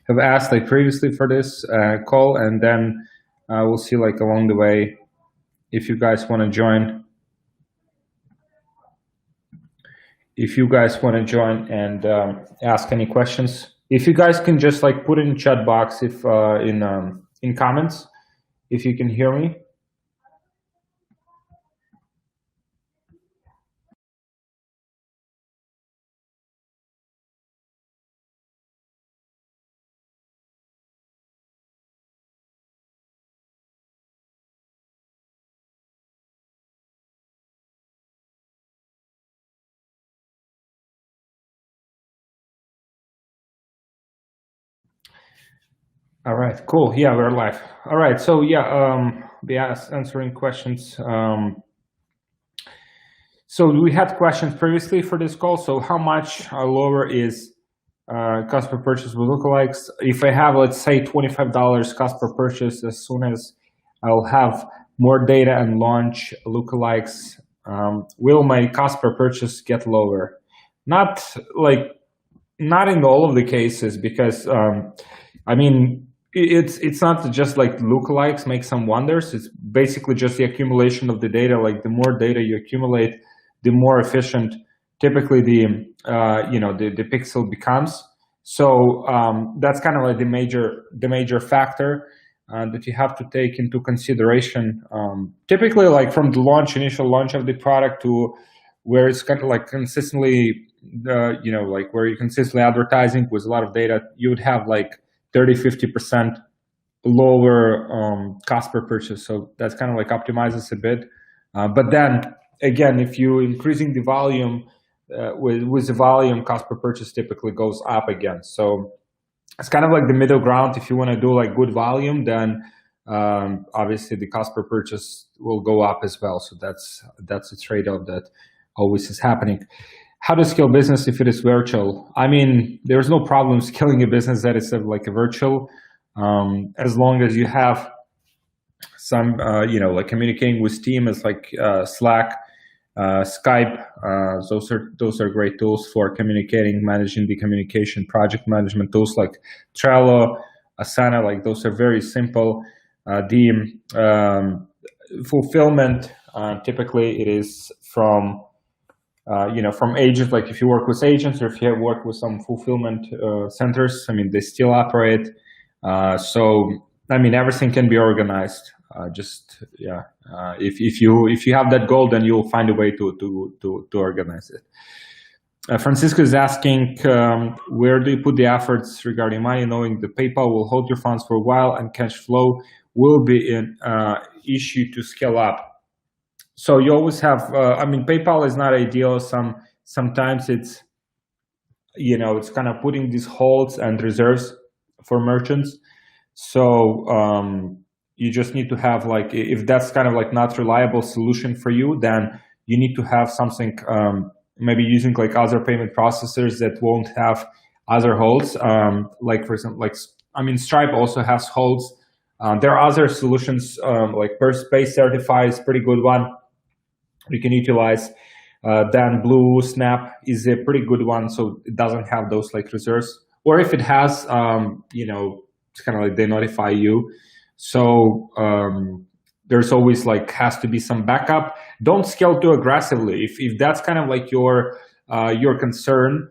have asked like previously for this call, and then we'll see like along the way if you guys want to join. If you guys want to join and ask any questions, if you guys can just like put in chat box if in comments if you can hear me. All right, cool. Yeah, we're live. All right, so yeah, we answering questions. So we had questions previously for this call. So how much lower is cost per purchase with lookalikes? If I have, let's say, $25 cost per purchase, as soon as I'll have more data and launch lookalikes, will my cost per purchase get lower? Not in all of the cases, because I mean, it's not just like lookalikes make some wonders. It's basically just the accumulation of the data. Like the more data you accumulate, the more efficient typically the the pixel becomes. So that's kind of like the major factor that you have to take into consideration. Typically, like from the initial launch of the product to where it's kind of like consistently, like where you're consistently advertising with a lot of data, you would have like 30-50% lower cost per purchase. So that's kind of like optimizes a bit. But then again, if you increasing the volume, with the volume, cost per purchase typically goes up again. So it's kind of like the middle ground. If you want to do like good volume, then obviously the cost per purchase will go up as well. So that's a trade-off that always is happening. How to scale business if it is virtual? I mean, there's no problem scaling a business that is like a virtual, as long as you have some, like communicating with team as like Slack, Skype. Those are great tools for communicating, managing the communication, project management tools like Trello, Asana. Like those are very simple. The fulfillment, typically it is from from agents. Like if you work with agents or if you work with some fulfillment centers, I mean, they still operate. So I mean, everything can be organized. If you have that goal, then you'll find a way to organize it. Francisco is asking, where do you put the efforts regarding money, knowing the PayPal will hold your funds for a while and cash flow will be an issue to scale up? So you always have, I mean, PayPal is not ideal. Sometimes it's, it's kind of putting these holds and reserves for merchants. So you just need to have like, if that's kind of like not reliable solution for you, then you need to have something, maybe using like other payment processors that won't have other holds. Like for example, I mean, Stripe also has holds. There are other solutions, like Pay Certify is a pretty good one you can utilize. Then Blue Snap is a pretty good one, so it doesn't have those like reserves. Or if it has, it's kind of like they notify you. So there's always like has to be some backup. Don't scale too aggressively. If that's kind of like your concern,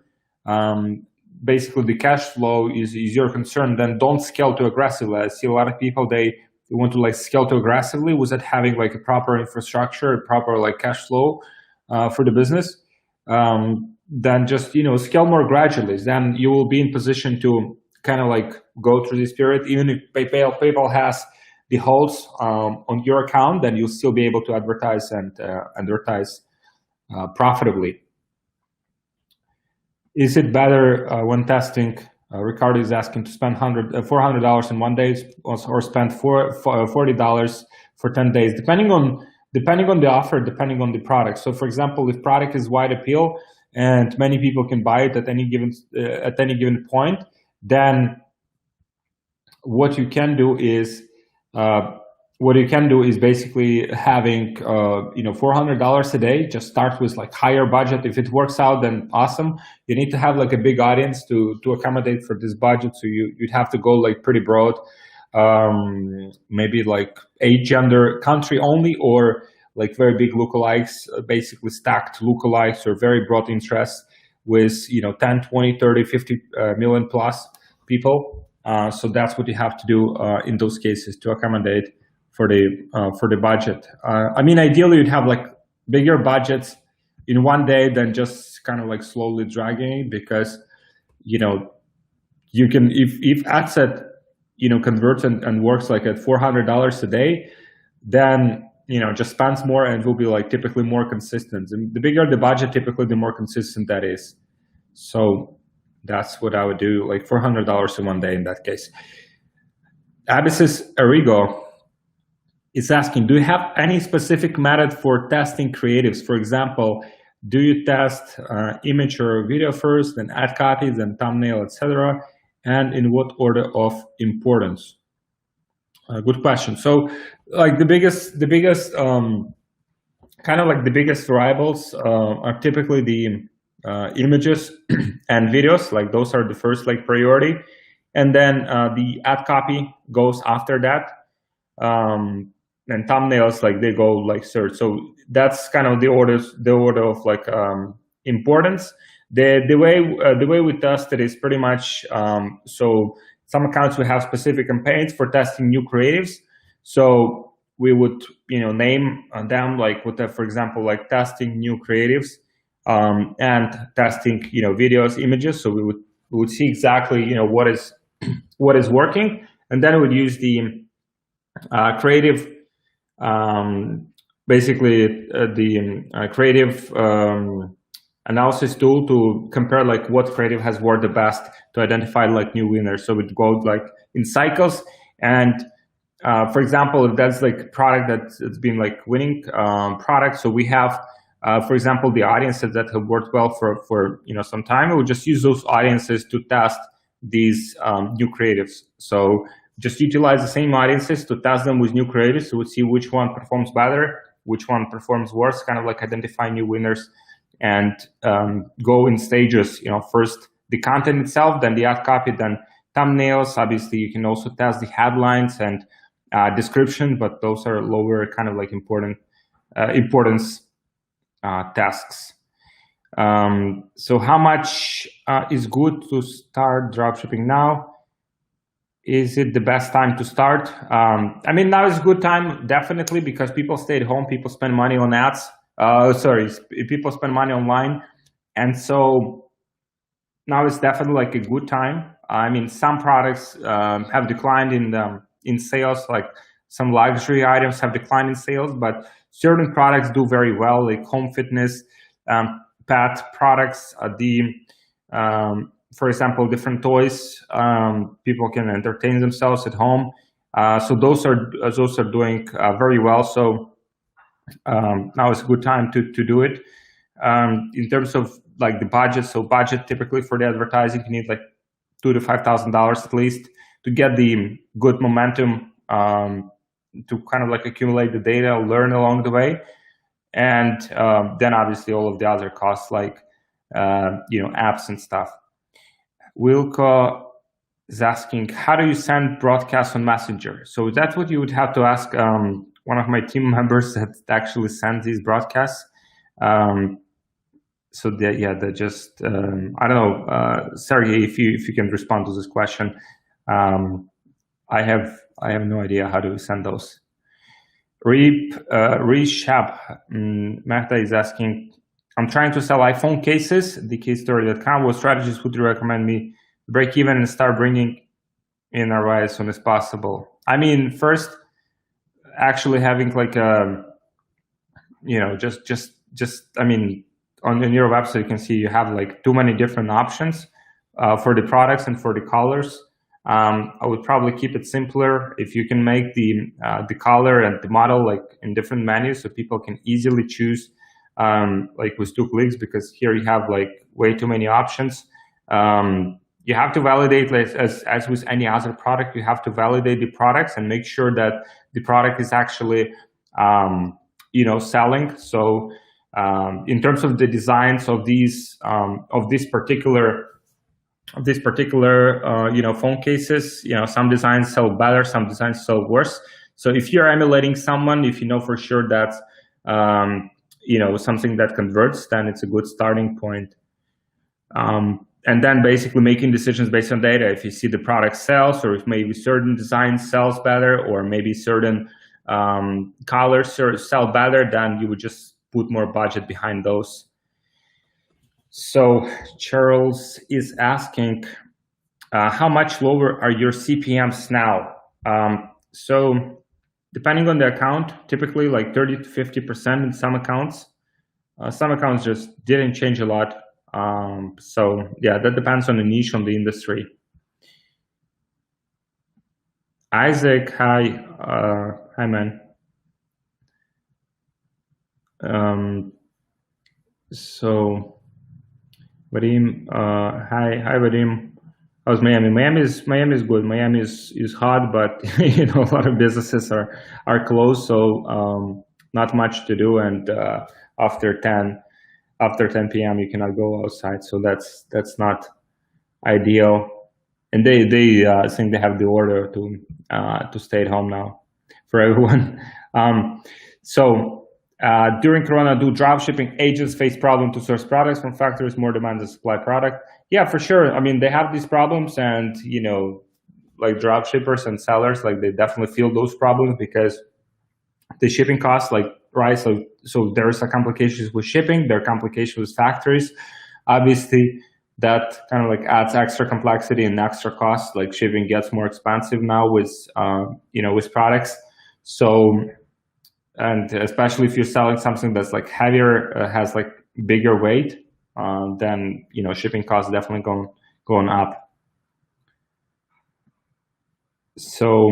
basically the cash flow is your concern, then don't scale too aggressively. I see a lot of people, they want to like scale too aggressively without having like a proper infrastructure, a proper like cash flow for the business. Then just scale more gradually. Then you will be in position to kind of like go through this period. Even if PayPal has the holds on your account, then you'll still be able to advertise and advertise profitably. Is it better when testing? Ricardo is asking to spend $400 in 1 day or spend $40 for 10 days, depending on the offer, depending on the product. So, for example, if product is wide appeal and many people can buy it at any given point, then what you can do is what you can do is basically having $400 a day. Just start with like higher budget. If it works out, then awesome. You need to have like a big audience to accommodate for this budget. So you'd have to go like pretty broad, maybe like age, gender, country only, or like very big lookalikes, basically stacked lookalikes or very broad interests with 10, 20, 30, 50 million plus people. So that's what you have to do in those cases to accommodate for the budget. I mean, ideally you'd have like bigger budgets in one day than just kind of like slowly dragging it, because you can, if adset converts and works like at $400 a day, then just spends more and will be like typically more consistent. And the bigger the budget, typically the more consistent that is. So that's what I would do, like $400 in one day in that case. Abysses Arrigo is asking, do you have any specific method for testing creatives? For example, do you test image or video first, then ad copy, then thumbnail, etc.? And in what order of importance? Good question. So like the biggest kind of like the biggest variables are typically the images and videos. Like those are the first like priority. And then the ad copy goes after that. And thumbnails, like they go like third. So that's kind of the order of like importance. The way we test it is pretty much so some accounts will have specific campaigns for testing new creatives. So we would name them like with for example like testing new creatives and testing videos, images. So we would see exactly what is working, and then we would use the creative. Basically the creative analysis tool to compare like what creative has worked the best to identify like new winners. So it goes like in cycles, and for example, if that's like product that's been like winning product, so we have for example the audiences that have worked well for some time, we would just use those audiences to test these new creatives. So just utilize the same audiences to test them with new creatives, so we'll see which one performs better, which one performs worse, kind of like identify new winners, and go in stages. First the content itself, then the ad copy, then thumbnails. Obviously, you can also test the headlines and description, but those are lower kind of like importance tasks. So how much is good to start dropshipping now? Is it the best time to start? I mean, now is a good time, definitely, because people stay at home, people spend money on ads. People spend money online. And so now it's definitely like a good time. I mean, some products have declined in sales, like some luxury items have declined in sales, but certain products do very well, like home fitness, pet products, for example, different toys. People can entertain themselves at home. So those are doing very well. So now is a good time to do it. In terms of like the budget, so budget typically for the advertising, you need like $2,000 to $5,000 at least to get the good momentum, to kind of like accumulate the data, learn along the way, and then obviously all of the other costs like apps and stuff. Wilco is asking, how do you send broadcasts on Messenger? So that's what you would have to ask one of my team members that actually sends these broadcasts. So they're just I don't know, Sergey, if you can respond to this question. I have no idea how to send those. Reshab Mehta is asking, I'm trying to sell iPhone cases, thecasestory.com. What strategies would you recommend me to break even and start bringing in ROI as soon as possible? I mean, first, actually having like a, I mean, on your website, you can see you have like too many different options for the products and for the colors. I would probably keep it simpler. If you can make the color and the model like in different menus, so people can easily choose like with 2 clicks, because here you have like way too many options. you have to validate, as with any other product, you have to validate the products and make sure that the product is actually selling. So in terms of the designs of these particular phone cases, some designs sell better, some designs sell worse. So if you're emulating someone, if you know for sure that's something that converts, then it's a good starting point. And then basically making decisions based on data. If you see the product sells, or if maybe certain designs sells better, or maybe certain colors sell better, then you would just put more budget behind those. So Charles is asking, how much lower are your CPMs now? So depending on the account, typically like 30 to 50% in some accounts. Some accounts just didn't change a lot. So yeah, that depends on the niche, on the industry. Isaac, hi, hi man. So Vadim, hi Vadim. How's Miami? Miami is good. Miami is hot, but a lot of businesses are closed, so not much to do. And after 10 p.m. you cannot go outside, so that's not ideal. And they think they have the order to stay at home now for everyone. So during Corona, do dropshipping agents face problem to source products from factories, more demand to supply product? Yeah, for sure. I mean, they have these problems, and like dropshippers and sellers, like they definitely feel those problems because the shipping costs, like, right? So there's a complications with shipping, there are complications with factories. Obviously, that kind of like adds extra complexity and extra cost. Like shipping gets more expensive now with with products. So, and especially if you're selling something that's like heavier, has like bigger weight, then shipping costs definitely going up. So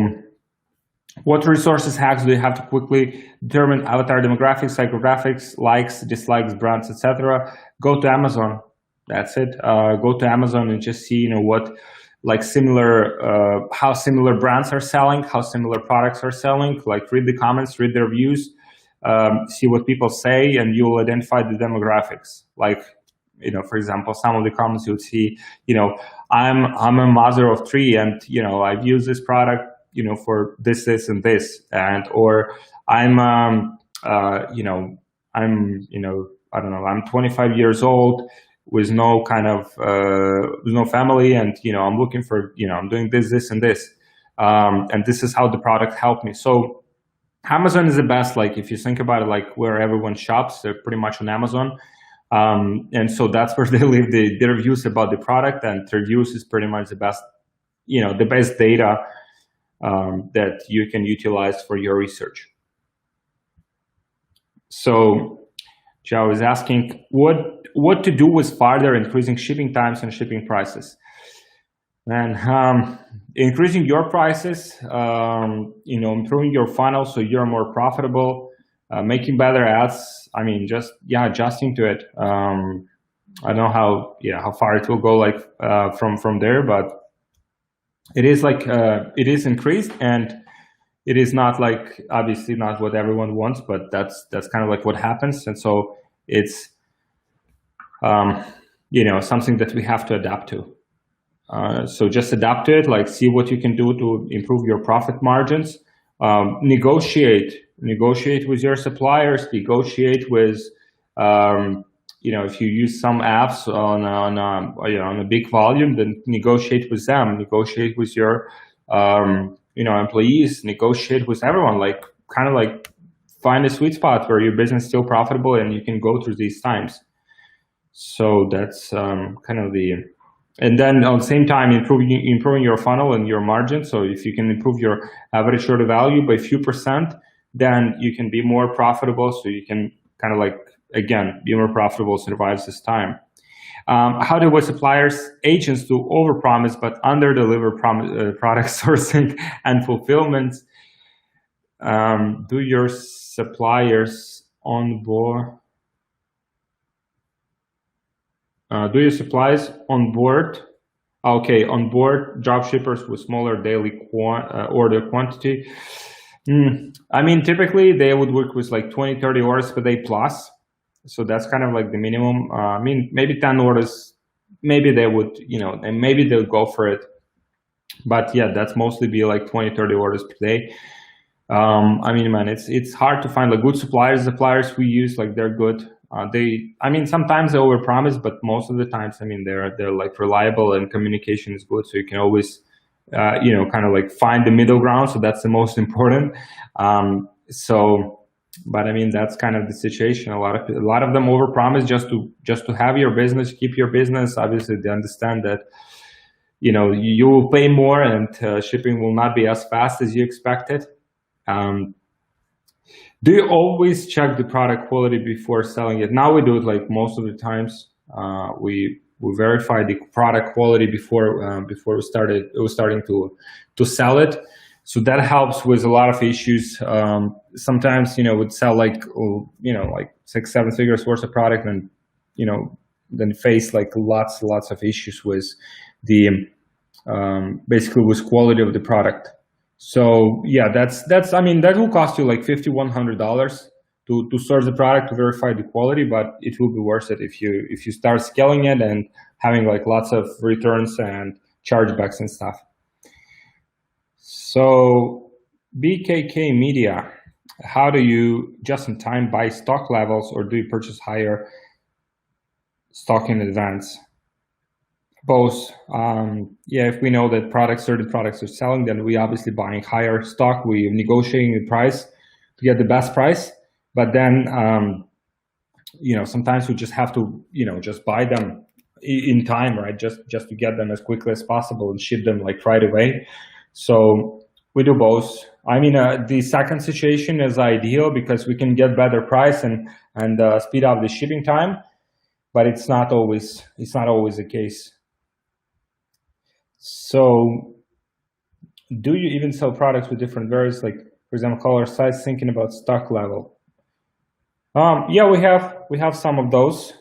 what resources hacks do you have to quickly determine avatar demographics, psychographics, likes, dislikes, brands, etc.? Go to Amazon. That's it. Go to Amazon and just see what like similar how similar brands are selling, how similar products are selling. Like read the comments, read the reviews, see what people say, and you'll identify the demographics. Like for example, some of the comments you'll see, I'm a mother of 3, and I've used this product for this, and this, and or I'm I don't know, I'm 25 years old with no kind of with no family, and I'm looking for I'm doing this, and this, and this is how the product helped me. So Amazon is the best. Like if you think about it, like where everyone shops, they're pretty much on Amazon. And so that's where they leave the reviews about the product, and the reviews is pretty much the best, the best data that you can utilize for your research. So Joe is asking what to do with further increasing shipping times and shipping prices. And increasing your prices, improving your funnel so you're more profitable, making better ads. I mean, just adjusting to it. I don't know how far it will go, like from there, but it is like it is increased, and it is not like obviously not what everyone wants, but that's kind of like what happens, and so it's something that we have to adapt to. So just adapt to it, like see what you can do to improve your profit margins. Negotiate with your suppliers, negotiate with, if you use some apps on a big volume, then negotiate with them, negotiate with your, employees, negotiate with everyone, like kind of like find a sweet spot where your business is still profitable and you can go through these times. So that's kind of and then at the same time, improving your funnel and your margin. So if you can improve your average order value by a few %, then you can be more profitable. So you can kind of like, again, be more profitable, survive this time. How do suppliers, agents do overpromise but under-deliver product sourcing and fulfillment? Do your suppliers onboard? Do your suppliers onboard Okay, on board dropshippers with smaller daily order quantity. I mean, typically they would work with like 20, 30 orders per day plus. So that's kind of like the minimum. I mean, maybe 10 orders, maybe they would, and maybe they'll go for it. But yeah, that's mostly be like 20, 30 orders per day. I mean, man, it's hard to find like good suppliers. The suppliers we use, like they're good. I mean, sometimes they overpromise, but most of the times, I mean, they're like reliable and communication is good. So you can always, kind of like find the middle ground. So that's the most important. But I mean, that's kind of the situation. A lot of them overpromise just to have your business, keep your business. Obviously, they understand that, you will pay more and shipping will not be as fast as you expected. Do you always check the product quality before selling it? Now we do it like most of the times. We verify the product quality before we starting to sell it. So that helps with a lot of issues. Sometimes would sell like like 6-7 figures worth of product and then face like lots of issues with the basically with quality of the product. So yeah, that's I mean, that will cost you like $50-$100 to source the product, to verify the quality, but it will be worth it if you start scaling it and having like lots of returns and chargebacks and stuff. So BKK Media, how do you just in time buy stock levels, or do you purchase higher stock in advance? Both. Yeah, if we know that certain products are selling, then we obviously buying higher stock. We negotiating the price to get the best price. But then, sometimes we just have to, just buy them in time, right? Just to get them as quickly as possible and ship them like right away. So we do both. I mean, the second situation is ideal because we can get better price and speed up the shipping time, but it's not always the case. So do you even sell products with different variants, like for example color, size, thinking about stock level? Yeah, we have some of those.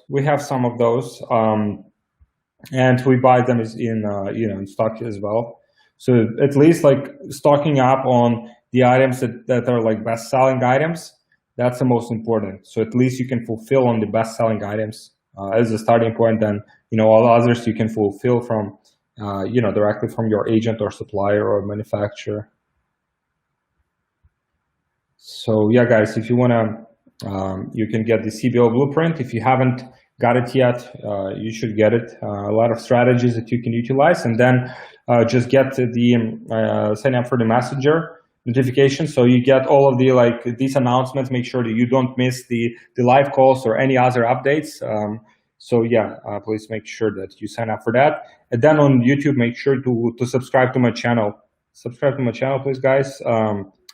And we buy them in stock as well. So at least like stocking up on the items that are like best selling items, that's the most important. So at least you can fulfill on the best selling items as a starting point. Then all others you can fulfill from directly from your agent or supplier or manufacturer. So yeah, guys, if you wanna, you can get the CBO blueprint. If you haven't got it yet, you should get it. A lot of strategies that you can utilize, and then just get the sign up for the messenger notification, so you get all of the these announcements. Make sure that you don't miss the live calls or any other updates. So yeah, please make sure that you sign up for that. And then on YouTube, make sure to subscribe to my channel. Subscribe to my channel, please, guys.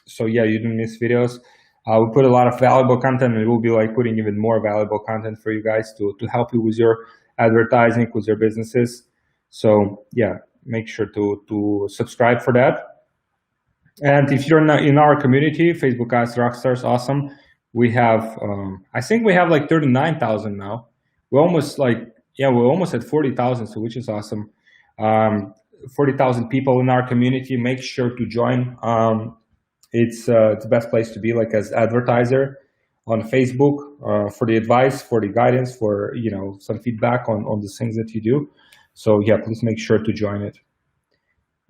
So yeah, you don't miss videos. We put a lot of valuable content, and we'll be like putting even more valuable content for you guys to help you with your advertising, with your businesses. So yeah, make sure to subscribe for that. And if you're not in our community, Facebook Ads Rockstars, awesome. We have, I think we have like 39,000 now. We're almost at 40,000, so which is awesome. 40,000 people in our community. Make sure to join. It's the best place to be, like as advertiser on Facebook, for the advice, for the guidance, for some feedback on the things that you do. So yeah, please make sure to join it.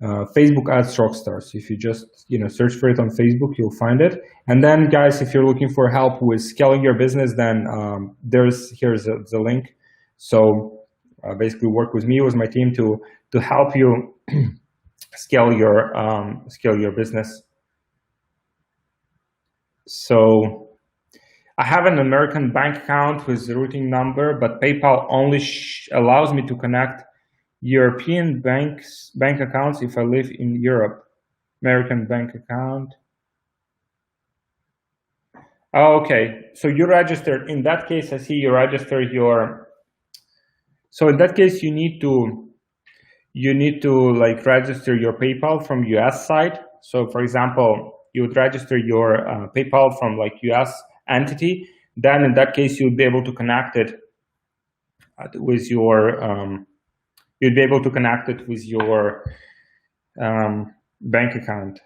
Facebook Ads Rockstars. If you just search for it on Facebook, you'll find it. And then, guys, if you're looking for help with scaling your business, then here's the link. So basically, work with me, with my team, to help you scale your business. So I have an American bank account with the routing number, but PayPal only allows me to connect European bank accounts if I live in Europe. American bank account. Oh, okay, so you registered. In that case, I see you registered your. So in that case, you need to like register your PayPal from US side. So for example, you would register your PayPal from like US entity. Then in that case, you'll be able to connect it with your you'd be able to connect it with your bank account.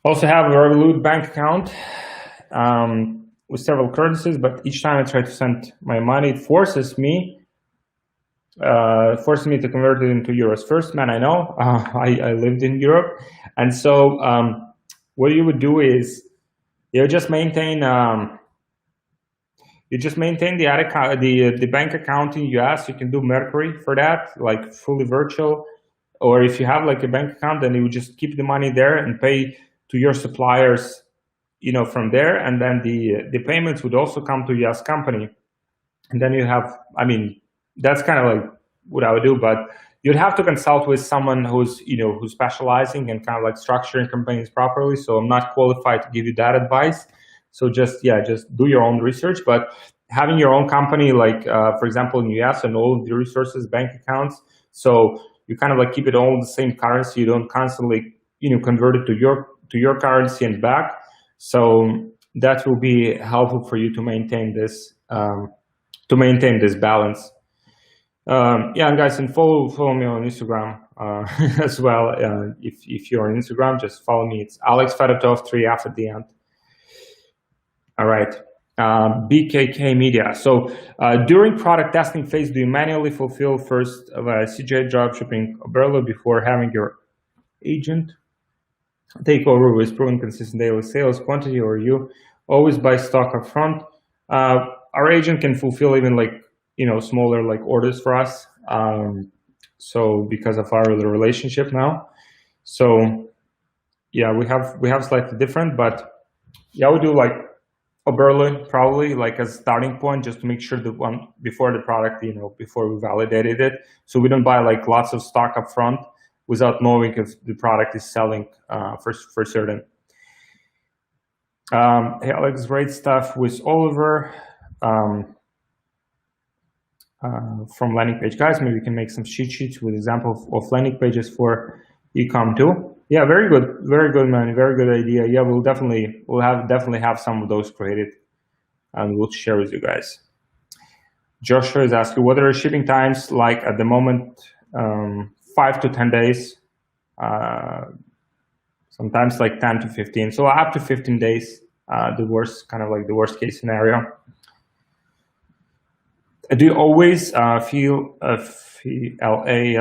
Also have a Revolut bank account with several currencies, but each time I try to send my money, it forces me to convert it into euros first. Man, I know, I lived in Europe, and so what you would do is you just maintain the bank account in US. You can do Mercury for that, like fully virtual, or if you have like a bank account, then you would just keep the money there and pay to your suppliers, from there, and then the payments would also come to US company, and then you have, that's kind of like what I would do, but you'd have to consult with someone who's specializing and kind of like structuring campaigns properly. So I'm not qualified to give you that advice. So just do your own research. But having your own company, like for example in US, and all of the resources, bank accounts, so you kind of like keep it all in the same currency. You don't constantly convert it to your currency and back. So that will be helpful for you to maintain this balance. And guys, and follow me on Instagram as well. If you're on Instagram, just follow me. It's Alex Fedotoff, 3F at the end. All right. BKK Media. So during product testing phase, do you manually fulfill first CJ-dropshipping Oberlo before having your agent take over with proven consistent daily sales quantity, or you always buy stock up front? Our agent can fulfill even like smaller like orders for us. So because of our relationship now, so yeah, we have slightly different, but yeah, we do like Oberlo probably like as a starting point, just to make sure that one before the product, before we validated it, so we don't buy like lots of stock up front without knowing if the product is selling for certain. Hey Alex, great stuff with Oliver. From landing page guys, maybe we can make some cheat sheets with examples of landing pages for ecom too. Yeah, very good, man, very good idea. Yeah, we'll definitely have some of those created, and we'll share with you guys. Joshua is asking, what are shipping times like at the moment? 5 to 10 days, sometimes like 10 to 15. So up to 15 days, the worst case scenario. Do you always FLA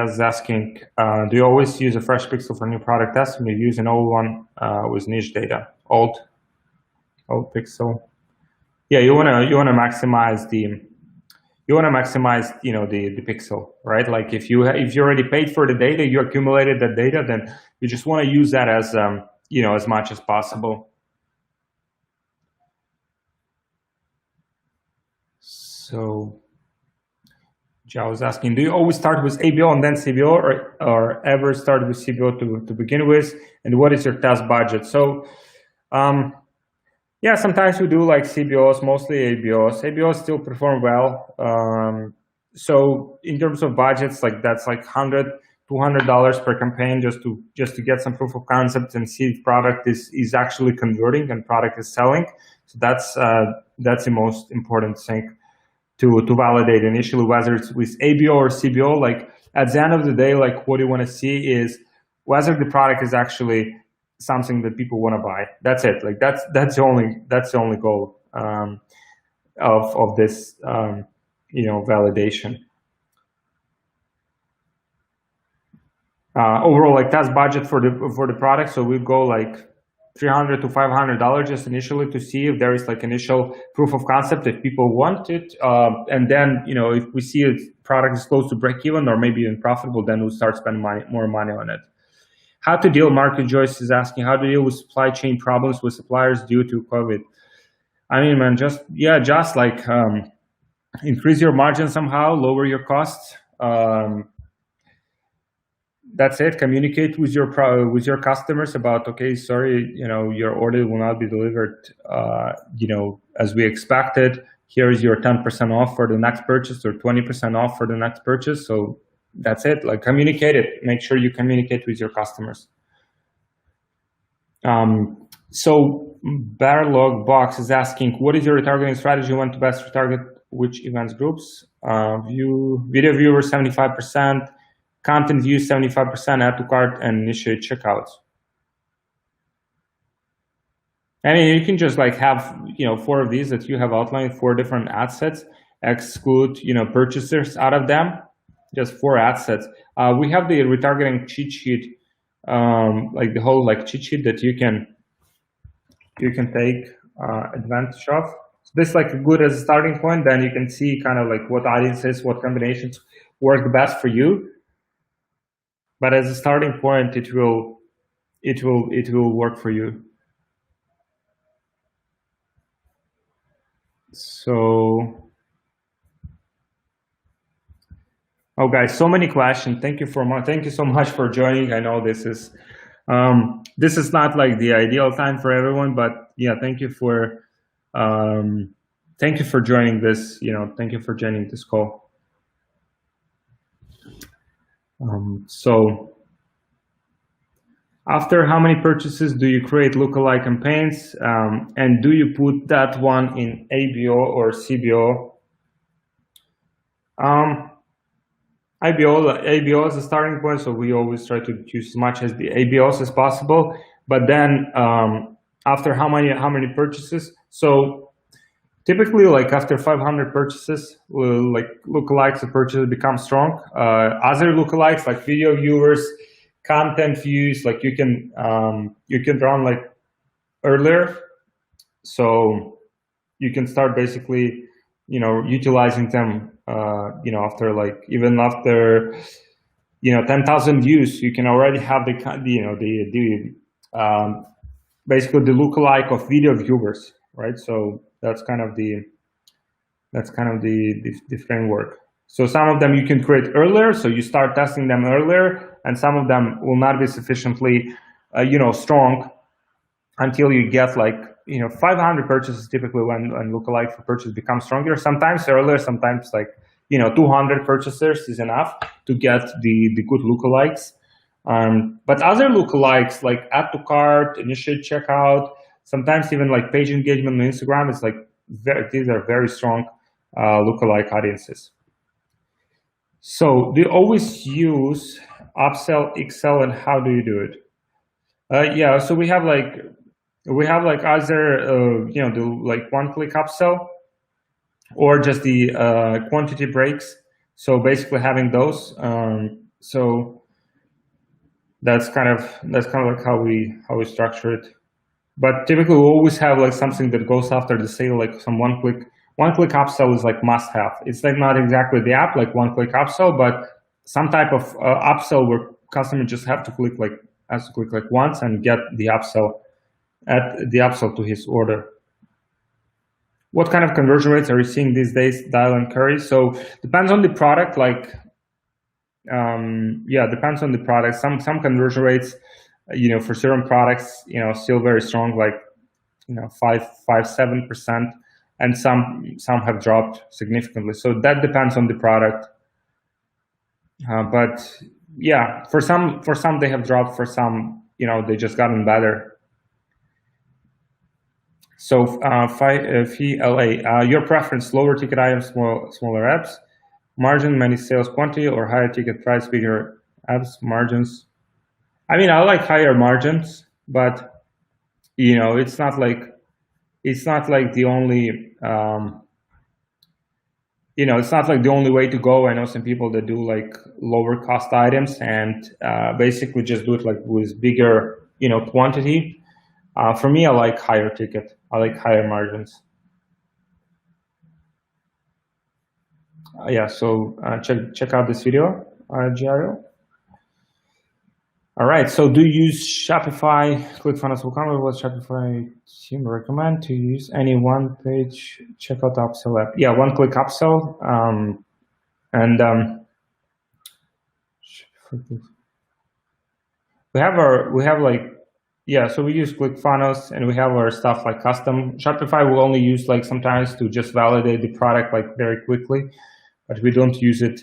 is asking, do you always use a fresh pixel for new product testing? You use an old one with niche data, old pixel. Yeah, you wanna maximize the the pixel, right? Like if you already paid for the data, you accumulated that data, then you just want to use that as as much as possible. So I was asking, do you always start with ABO and then CBO, or ever start with CBO to begin with? And what is your test budget? So yeah, sometimes we do like CBOs, mostly ABOs. ABOs still perform well. So in terms of budgets, like that's like $100, $200 per campaign just to get some proof of concept and see if product is actually converting and product is selling. So that's the most important thing to validate initially, whether it's with ABO or CBO. Like at the end of the day, like what you want to see is whether the product is actually something that people want to buy. That's it. Like that's the only goal of this validation. Overall, like test budget for the product, so we go like $300 to $500 just initially to see if there is like initial proof of concept, if people want it, and then if we see a product is close to break even or maybe even profitable, then we'll start spending more money on it. How to deal, Market Joyce is asking, how to deal with supply chain problems with suppliers due to COVID? I mean, man, just like increase your margin somehow, lower your costs. That's it. Communicate with your customers about, okay, sorry, your order will not be delivered, as we expected. Here is your 10% off for the next purchase or 20% off for the next purchase. So that's it. Like communicate it. Make sure you communicate with your customers. So Barlog Box is asking, what is your retargeting strategy when to best retarget which events groups? Video viewers 75%, content views 75%, add to cart, and initiate checkouts. I mean, you can just like have, 4 of these that you have outlined, 4 different ad sets, exclude, purchasers out of them, just 4 ad sets. We have the retargeting cheat sheet, like the whole like cheat sheet that you can take advantage of. So this is like good as a starting point. Then you can see kind of like what audiences, what combinations work best for you. But as a starting point, it will work for you. So, oh guys, so many questions. Thank you so much for joining. I know this is not like the ideal time for everyone, but yeah, thank you for joining this. Thank you for joining this call. So after how many purchases do you create lookalike campaigns, and do you put that one in ABO or CBO? ABO is a starting point, so we always try to use as much as the ABOs as possible. But then after how many purchases? So typically, like after 500 purchases, like lookalikes of purchases become strong. Other lookalikes like video viewers, content views, like you can run like earlier, so you can start basically utilizing them after like even after 10,000 views, you can already have the basically the lookalike of video viewers, right? So that's kind of the framework. So some of them you can create earlier, so you start testing them earlier, and some of them will not be sufficiently strong until you get like 500 purchases typically when lookalike for purchase becomes stronger. Sometimes earlier, sometimes like 200 purchasers is enough to get the good lookalikes. But other lookalikes like add to cart, initiate checkout, sometimes even like page engagement on Instagram, it's like these are very strong lookalike audiences. So do you always use upsell, XL, and how do you do it? Yeah, so we have like either the like one-click upsell or just the quantity breaks. So basically having those. So that's kind of like how we structure it. But typically we always have like something that goes after the sale, like some one-click upsell is like must-have. It's like not exactly the app like one-click upsell, but some type of upsell where customer just has to click like once and get the upsell, add the upsell to his order. What kind of conversion rates are you seeing these days, Dial and Currie? So depends on the product. Like, yeah, depends on the product. Some conversion rates, for certain products, still very strong, like 5-7%, and some have dropped significantly. So that depends on the product. But yeah, for some they have dropped. For some, they just gotten better. So Phi La, your preference: lower ticket items, smaller apps, margin, many sales quantity, or higher ticket price, bigger apps, margins? I mean, I like higher margins, but it's not like the only it's not like the only way to go. I know some people that do like lower cost items and basically just do it like with bigger quantity. For me, I like higher ticket. I like higher margins. Yeah, so check out this video, Giario. All right, so do you use Shopify? ClickFunnels will come with what Shopify team recommend to use any one-page checkout upsell app. Yeah, one-click upsell, we have like, yeah, so we use ClickFunnels and we have our stuff like custom. Shopify will only use like sometimes to just validate the product like very quickly, but we don't use it.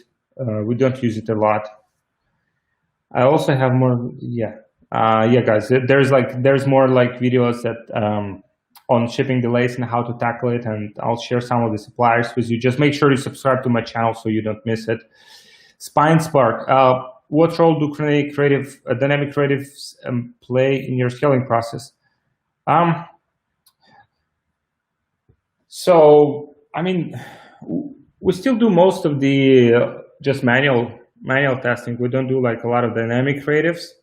We don't use it a lot. I also have more, yeah. Yeah, guys, there's more like videos that on shipping delays and how to tackle it, and I'll share some of the suppliers with you. Just make sure you subscribe to my channel so you don't miss it. Spine Spark, what role do dynamic creatives play in your scaling process? So, I mean, we still do most of the just manual testing. We don't do like a lot of dynamic creatives.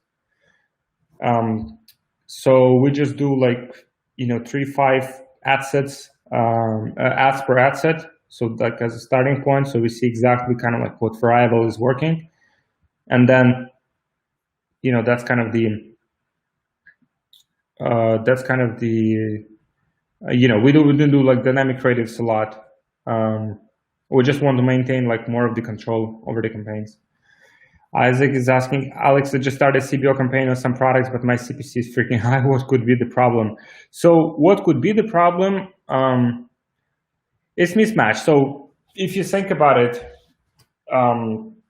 So we just do like, 3-5 adsets, ads per adset. So like as a starting point, so we see exactly kind of like what variable is working. And then, that's kind of the, we don't do like dynamic creatives a lot. We just want to maintain like more of the control over the campaigns. Isaac is asking, Alex, I just started a CBO campaign on some products, but my CPC is freaking high. What could be the problem? So what could be the problem? It's mismatch. So if you think about it,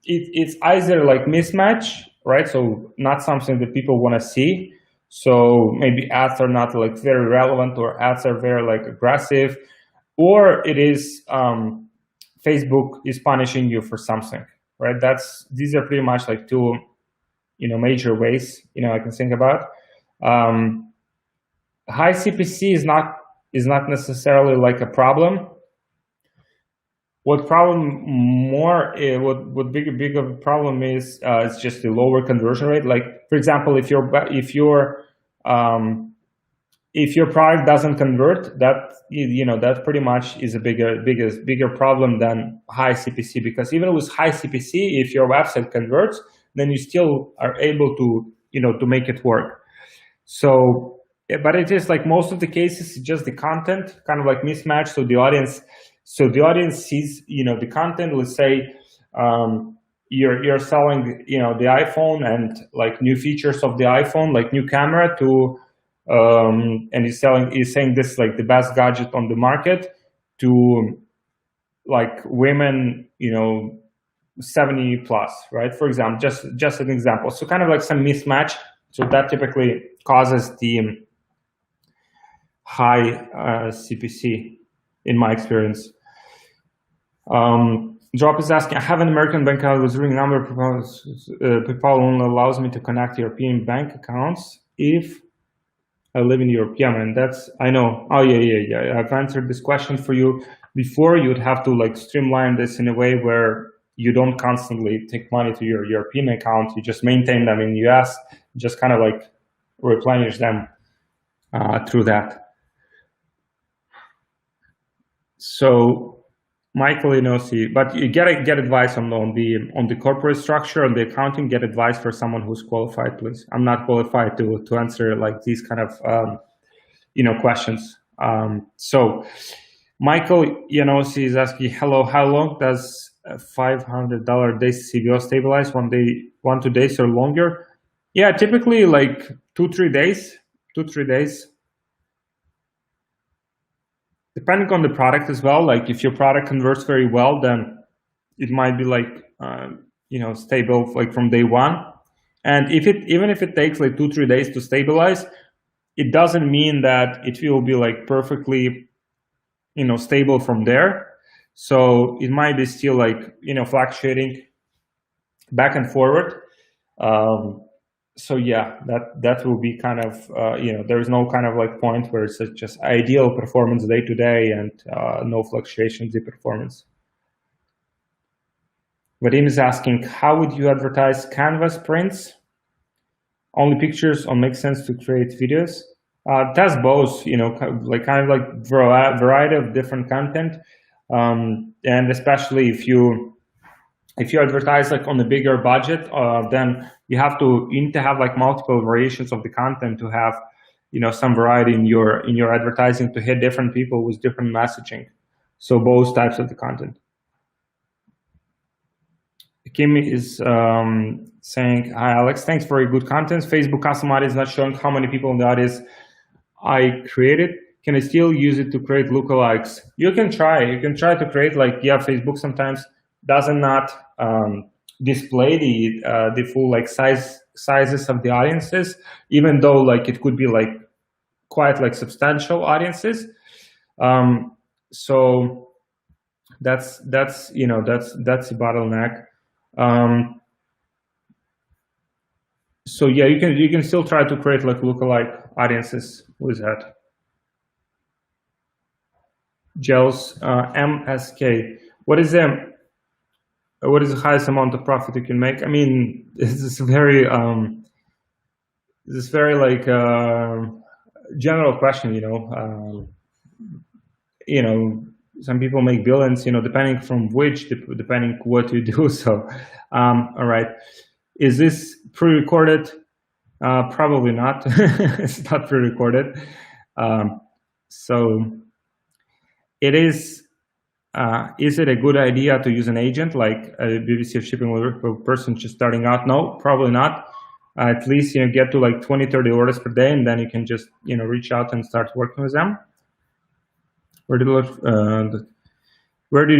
it's either like mismatch, right? So not something that people want to see. So maybe ads are not like very relevant, or ads are very like aggressive, or it is Facebook is punishing you for something, right? These are pretty much like two, major ways, I can think about. High CPC is not necessarily like a problem. What big of a problem is, it's just the lower conversion rate. Like, for example, if your product doesn't convert, that pretty much is a bigger problem than high CPC, because even with high CPC, if your website converts, then you still are able to, to make it work. So, but it is like most of the cases, it's just the content kind of like mismatch. So the audience sees, the content. Let's say you're selling, the iPhone and like new features of the iPhone, like new camera to, and he's saying this is like the best gadget on the market to like women, 70 plus, right? For example, just an example. So kind of like some mismatch. So that typically causes the high CPC in my experience. Drop is asking, I have an American bank account with a ring number. PayPal only allows me to connect European bank accounts if I live in Europe. Yeah, man, I know. Oh, yeah. I've answered this question for you before. You would have to like streamline this in a way where you don't constantly take money to your European account. You just maintain them in US, just kind of like replenish them through that. So Michael Inosi, but you get advice on the corporate structure, on the accounting. Get advice for someone who's qualified, please. I'm not qualified to answer like these kind of questions. So Michael Inosi is asking, hello, how long does a $500 day CBO stabilize? 1 to 2 days or longer? Yeah, typically like 2-3 days. 2-3 days. Depending on the product as well, like if your product converts very well, then it might be like, stable like from day one. And even if it takes like 2-3 days to stabilize, it doesn't mean that it will be like perfectly, stable from there. So it might be still like, fluctuating back and forward. So yeah, that will be kind of, there's no kind of like point where it's just ideal performance day to day and no fluctuations in performance. Vadim is asking, how would you advertise canvas prints? Only pictures, or make sense to create videos? Test both, like kind of like variety of different content. And especially if you advertise like on a bigger budget, then you need to have like multiple variations of the content to have, some variety in your advertising to hit different people with different messaging. So both types of the content. Kim is saying, hi Alex, thanks for your good content. Facebook custom audience is not showing how many people in the audience I created. Can I still use it to create lookalikes? You can try to create like, yeah, Facebook sometimes does not display the full like size sizes of the audiences, even though like it could be like quite like substantial audiences. So that's the bottleneck. So yeah, you can still try to create like lookalike audiences with that. Gels, MSK. What is the highest amount of profit you can make? I mean, this is very like general question. Some people make billions. Depending from which, depending what you do. So, all right. Is this pre-recorded? Probably not. It's not pre-recorded. So it is. Is it a good idea to use an agent like a BBC shipping person just starting out? No, probably not. At least get to like 20, 30 orders per day, and then you can just reach out and start working with them. Where did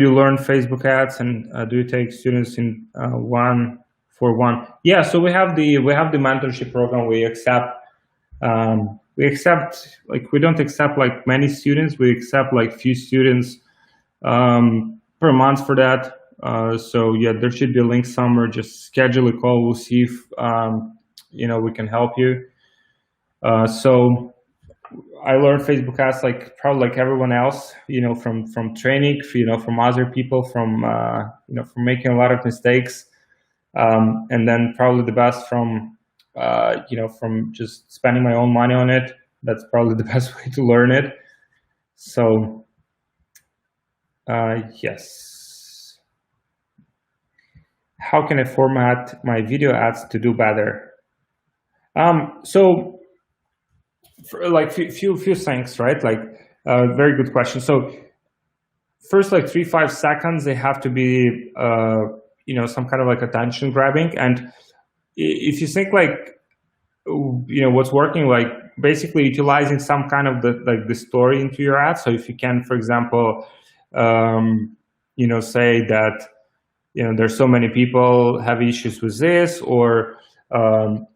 you learn Facebook ads, and do you take students in one-for-one? Yeah, so we have the mentorship program. We accept like, we don't accept like many students. We accept like few students per month for that. So yeah, there should be a link somewhere. Just schedule a call. We'll see if we can help you. So I learned Facebook ads like probably like everyone else, from training, from other people, from making a lot of mistakes, and then probably the best from from just spending my own money on it. That's probably the best way to learn it. So yes. How can I format my video ads to do better? So for like few things, right? Like very good question. So first, like 3-5 seconds, they have to be some kind of like attention grabbing. And if you think like what's working, like basically utilizing some kind of the story into your ad. So if you can, for example, say that there's so many people have issues with this, or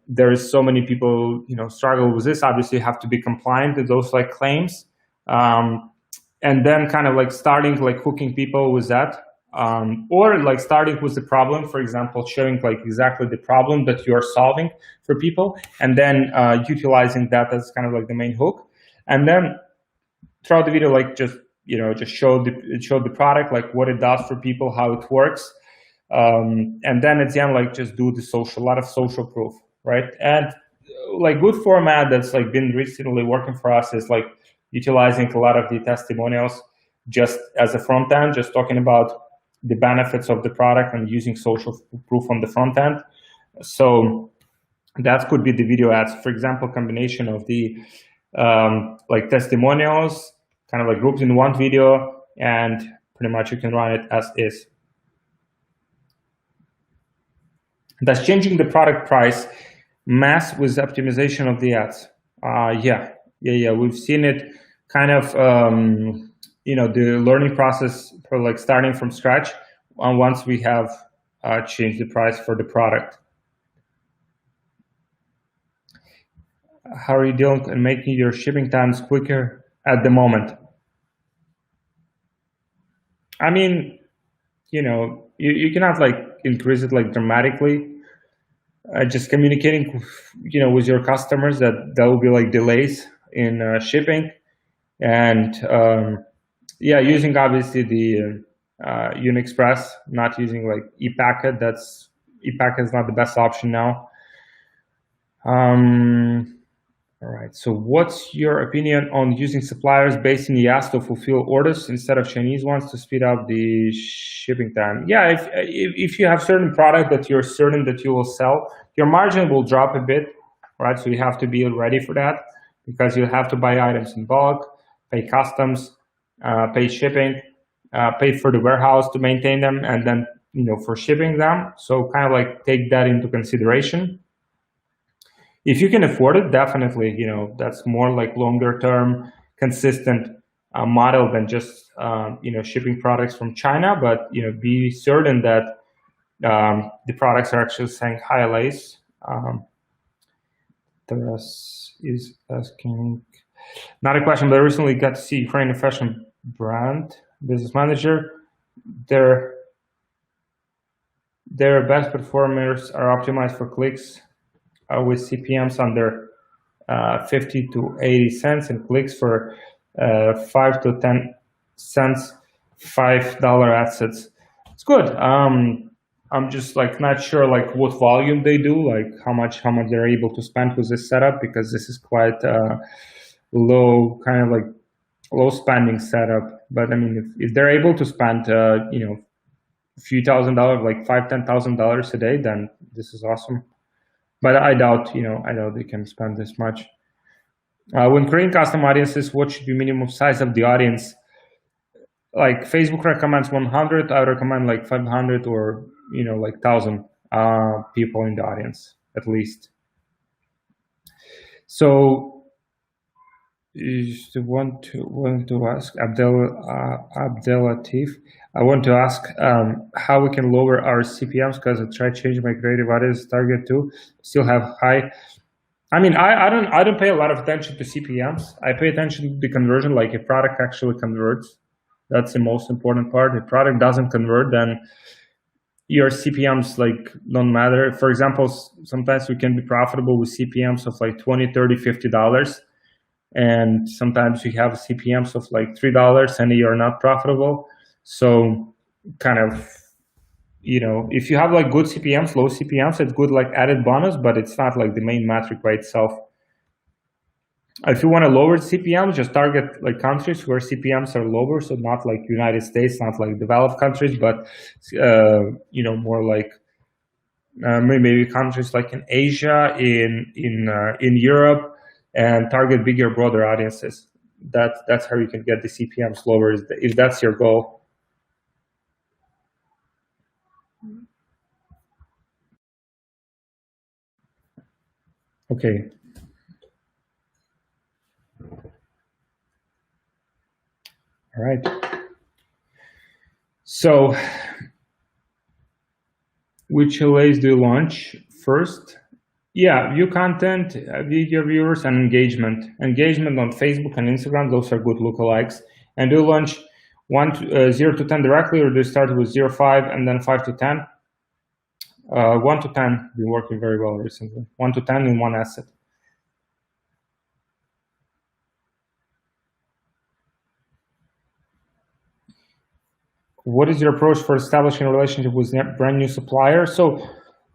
there's so many people struggle with this. Obviously, you have to be compliant with those like claims, and then kind of like starting like hooking people with that, or like starting with the problem. For example, showing like exactly the problem that you are solving for people, and then utilizing that as kind of like the main hook, and then throughout the video, like just show the product, like what it does for people, how it works. And then at the end, like just do a lot of social proof, right? And like good format that's like been recently working for us is like utilizing a lot of the testimonials just as a front end, just talking about the benefits of the product and using social proof on the front end. So that could be the video ads. For example, combination of the like testimonials, kind of like grouped in one video, and pretty much you can run it as is. Does changing the product price mess with optimization of the ads? Yeah. We've seen it kind of, the learning process for like starting from scratch once we have changed the price for the product. How are you dealing and making your shipping times quicker at the moment? I mean, you cannot like increase it like dramatically. Just communicating, with your customers that there will be like delays in shipping, and using obviously the UniExpress, not using like ePacket. ePacket is not the best option now. All right. So, what's your opinion on using suppliers based in the US to fulfill orders instead of Chinese ones to speed up the shipping time? Yeah, if you have certain product that you're certain that you will sell, your margin will drop a bit, right? So you have to be ready for that, because you have to buy items in bulk, pay customs, pay shipping, pay for the warehouse to maintain them, and then for shipping them. So kind of like take that into consideration. If you can afford it, definitely, that's more like longer term, consistent model than just, shipping products from China. But, be certain that the products are actually saying, "Hi, Alaise, Taras is asking, not a question, but I recently got to see Ukrainian fashion brand business manager. Their best performers are optimized for clicks with CPMs under 50 to 80 cents and clicks for 5 to 10 cents, $5 adsets. It's good. I'm just like not sure like what volume they do, like how much they're able to spend with this setup, because this is quite low, kind of like low spending setup. But I mean, if they're able to spend you know, a few $1,000s, like $5,000-$10,000 a day, then this is awesome. But I doubt, you know, I doubt they can spend this much. When creating custom audiences, what should be minimum size of the audience? Like Facebook recommends 100, I recommend like 500 or, you know, like 1,000 people in the audience at least. So want to ask Abdelatif. I want to ask how we can lower our CPMs, because I tried changing my creative audience target to still have high. I mean, I don't pay a lot of attention to CPMs. I pay attention to the conversion, like if product actually converts. That's the most important part. If product doesn't convert, then your CPMs like don't matter. For example, sometimes we can be profitable with CPMs of like $20, $30, $50. And sometimes we have CPMs of like $3 and you're not profitable. So kind of, you know, if you have like good CPMs, low CPMs, it's good like added bonus, but it's not like the main metric by itself. If you want to lower CPMs, just target like countries where CPMs are lower. So not like United States, not like developed countries, but you know, more like maybe countries like in Asia, in Europe, and target bigger, broader audiences. That's how you can get the CPMs lower, if that's your goal. Okay. All right. So, which Alaise do you launch first? Yeah, view content, video viewers, and engagement. Engagement on Facebook and Instagram, those are good lookalikes. And do you launch 0 to 10 directly, or do you start with 0, 5, and then 5 to 10? 1 to 10 been working very well recently. 1 to 10 in one asset. What is your approach for establishing a relationship with brand new suppliers? So,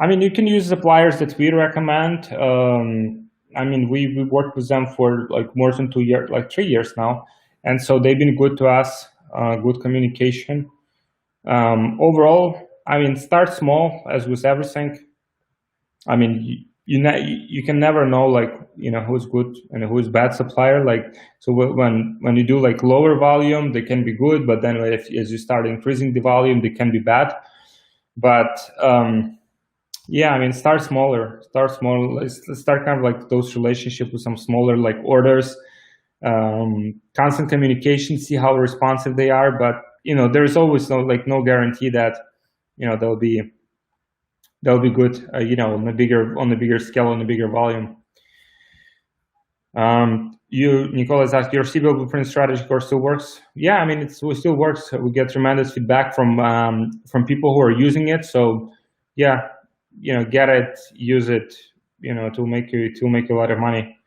I mean, you can use suppliers that we recommend. I mean, we worked with them for like more than 2 years, like 3 years now. And so they've been good to us, good communication. Overall, I mean, start small as with everything. I mean, you can never know, like, you know, who's good and who's bad supplier. Like, so when you do like lower volume, they can be good, but then as you start increasing the volume, they can be bad. But yeah, I mean, start smaller. Let's start kind of like those relationships with some smaller like orders, constant communication, see how responsive they are. But you know, there's always no guarantee that, you know, they'll be good, you know, on a bigger scale, on a bigger volume. Nicolas asked, your CBO blueprint strategy course still works? Yeah, I mean, it still works. We get tremendous feedback from people who are using it. So yeah, you know, get it, use it, you know, to make a lot of money.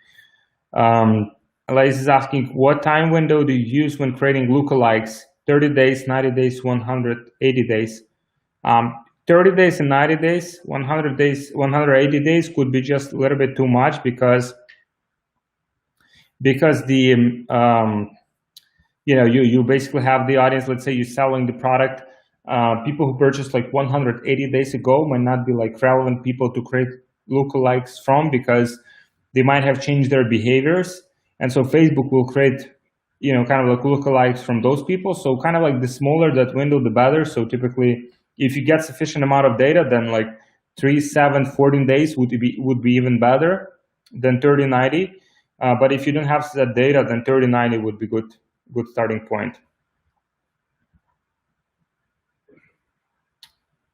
Alaise is asking, what time window do you use when creating lookalikes? 30 days, 90 days, 180 days. 30 days and 90 days, 100 days, 180 days could be just a little bit too much, because the you know, you basically have the audience. Let's say you're selling the product. People who purchased like 180 days ago might not be like relevant people to create lookalikes from, because they might have changed their behaviors. And so Facebook will create, you know, kind of like lookalikes from those people. So kind of like the smaller that window, the better. So typically, if you get sufficient amount of data, then like 3, 7, 14 days would be even better than 30, 90. But if you don't have that data, then 30, 90 would be good starting point.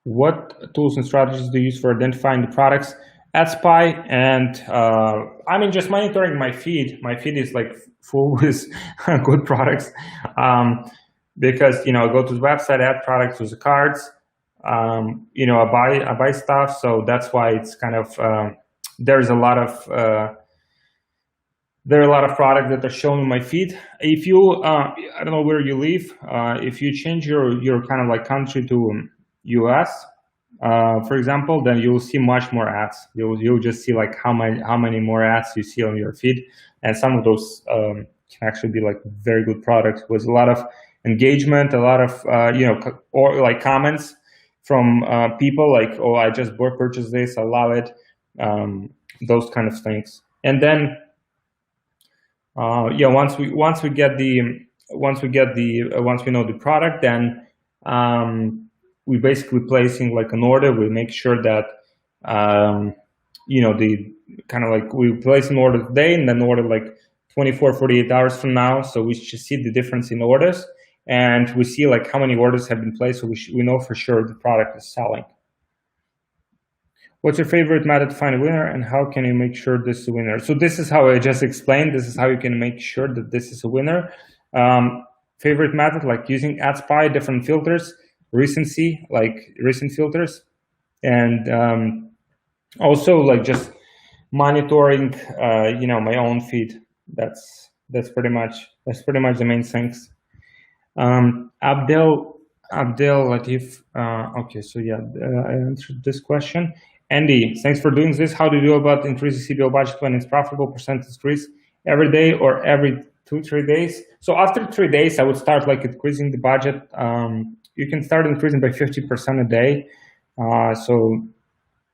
What tools and strategies do you use for identifying the products? AdSpy, and I mean, just monitoring my feed. My feed is like full with good products, because I go to the website, add products to the carts. I buy stuff, so that's why it's kind of there's a lot of there are a lot of products that are shown in my feed. If you I don't know where you live, if you change your kind of like country to US, for example, then you'll see much more ads. You'll just see like how many more ads you see on your feed, and some of those can actually be like very good products with a lot of engagement, a lot of or like comments from people like, oh, I just purchased this, I love it, those kind of things. And then once we know the product, then we basically placing like an order. We make sure that the kind of like we place an order today and then order like 24-48 hours from now, so we should see the difference in orders, and we see like how many orders have been placed, so we know for sure the product is selling. What's your favorite method to find a winner, and how can you make sure this is a winner? So this is how I just explained. This is how you can make sure that this is a winner. Favorite method, like using AdSpy, different filters, recency, like recent filters, and also like just monitoring, my own feed. That's pretty much the main things. Abdel Latif. Okay, so yeah, I answered this question. Andy, thanks for doing this. How do you do about increasing CBO budget when it's profitable? Percent increase every day or every 2-3 days? So after 3 days, I would start like increasing the budget. You can start increasing by 50% a day. So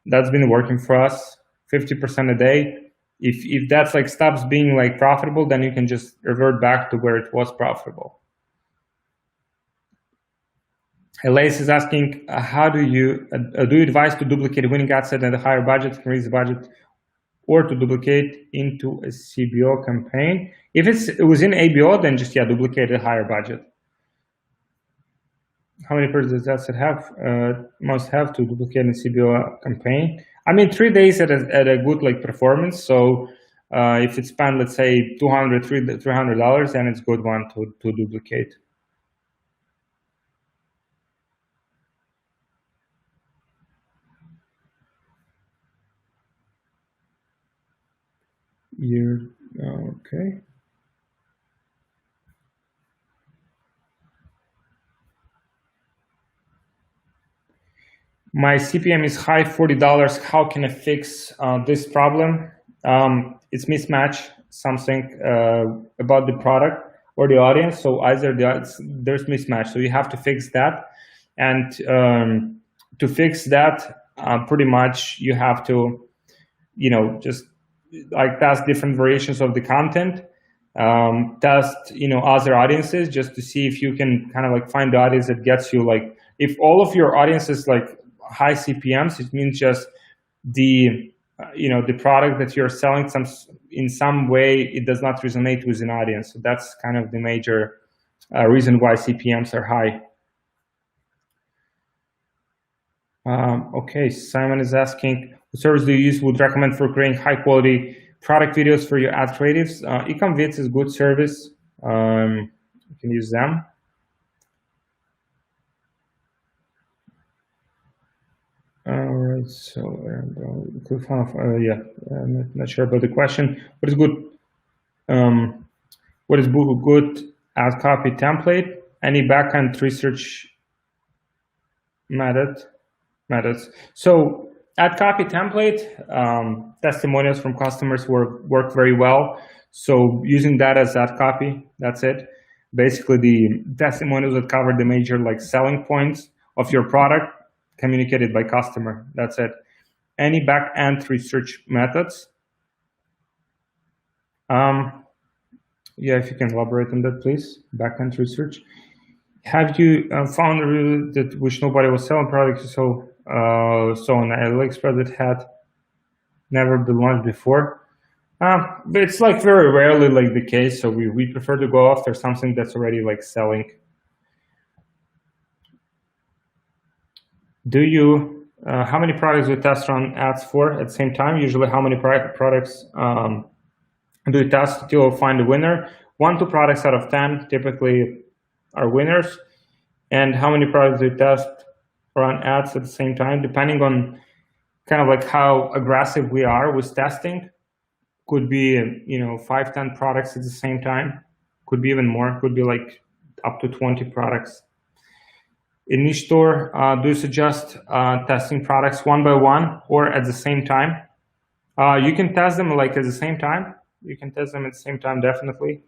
that's been working for us, 50% a day. If that's like stops being like profitable, then you can just revert back to where it was profitable. Alaise is asking, how do you advise to duplicate a winning adset at a higher budget, increase the budget, or to duplicate into a CBO campaign? If it's within ABO, then just duplicate a higher budget. How many persons does adset have? Must have to duplicate a CBO campaign. I mean, 3 days at a good like performance. So if it spent, let's say $300, then it's a good one to duplicate. Okay. My CPM is high, $40. How can I fix this problem? It's mismatch something about the product or the audience. So either there's mismatch. So you have to fix that. And to fix that, pretty much you have to, just like test different variations of the content, test other audiences, just to see if you can kind of like find the audience that gets you, like, if all of your audience is like high CPMs, it means just the the product that you're selling in some way it does not resonate with an audience. So that's kind of the major reason why CPMs are high. Okay, Simon is asking, what service do you use would recommend for creating high quality product videos for your ad creatives? eCommerce is a good service. You can use them. All right, so I'm not sure about the question. What is good? What is good ad copy template? Any backend research methods? So ad copy template, testimonials from customers work very well. So using that as ad copy, that's it. Basically, the testimonials that cover the major like selling points of your product communicated by customer. That's it. Any back-end research methods? Yeah, if you can elaborate on that, please. Back-end research. Have you found a rule that which nobody was selling products so on AliExpress that had never been launched before? But it's like very rarely like the case. So we prefer to go after something that's already like selling. Do you How many products do you test run ads for at the same time? Usually, how many products do you test to find a winner? 1 to 2 products out of 10 typically are winners. And how many products do you test run ads at the same time? Depending on kind of like how aggressive we are with testing, could be 5-10 products at the same time, could be even more, could be like up to 20 products. In niche store, do you suggest testing products one by one or at the same time? You can test them like at the same time. You can test them at the same time, definitely.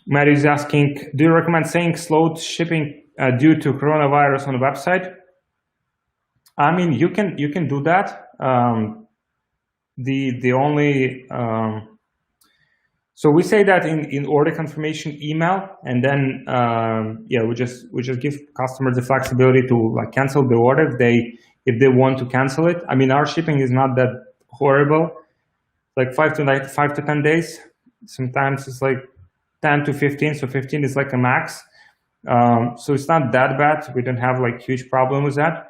Matt is asking, do you recommend saying slowed shipping due to coronavirus on the website? I mean, you can do that. The only so we say that in order confirmation email, and then yeah, we just give customers the flexibility to like cancel the order if they want to cancel it. I mean, our shipping is not that horrible, like 5 to 10 days. Sometimes it's like 10 to 15, so 15 is like a max. So it's not that bad. We don't have like huge problem with that.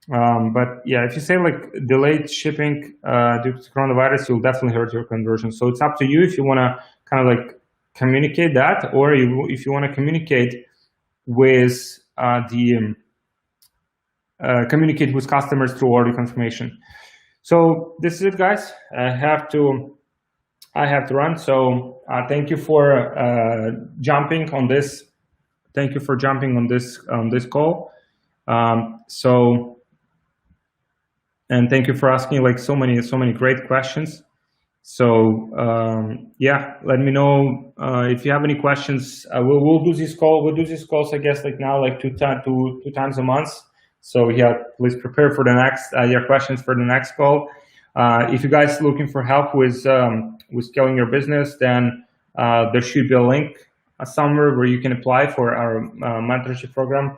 But yeah, if you say like delayed shipping due to coronavirus, you'll definitely hurt your conversion. So it's up to you if you want to kind of like communicate that, or if you want to communicate with communicate with customers through order confirmation. So this is it, guys. I have to run. So thank you for jumping on this. Thank you for jumping on this call. And thank you for asking like so many great questions. So yeah, let me know if you have any questions. We'll do this call. We'll do these calls, I guess, like now, like two times a month. So yeah, please prepare for the next your questions for the next call. If you guys are looking for help with scaling your business, then there should be a link somewhere where you can apply for our mentorship program,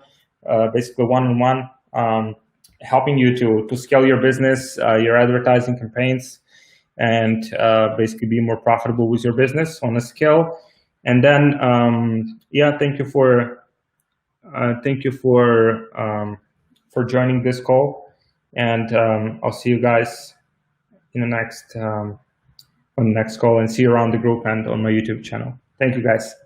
basically one-on-one, helping you to scale your business, your advertising campaigns, and basically be more profitable with your business on a scale. And then yeah, thank you for joining this call, and I'll see you guys in the next on the next call, and see you around the group and on my YouTube channel. Thank you, guys.